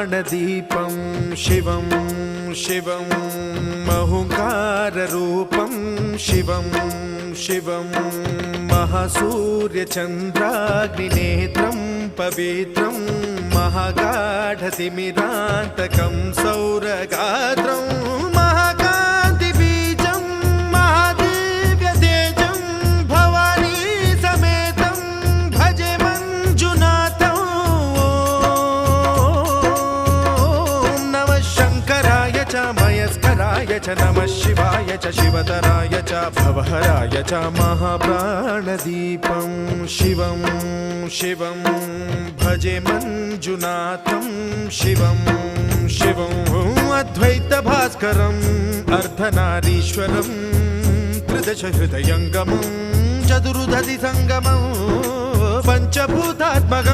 महाप्राणदीपं शिवं शिवं महुङ्काररूपं शिवं शिवं महासूर्यचन्द्राग्निनेत्रं पवित्रं महागाढतिमिरान्तकं सौरगात्रं महाकान्तिबीजं महादिव्यतेजं भवानी समेतं भजे मञ्जुनाथं। ॐ नमः शङ्कराय च मयस्कराय च नमः शिवाय च शिवतराय च भवहराय च महाप्राणदीपं शिवं शिवं भजे मञ्जुनाथं शिवं शिवं अद्वैतभास्करम् अर्धनारीश्वरं त्रिदशहृदयङ्गमं चतुर्दधिसङ्गमं पञ्चभूतात्मकम्।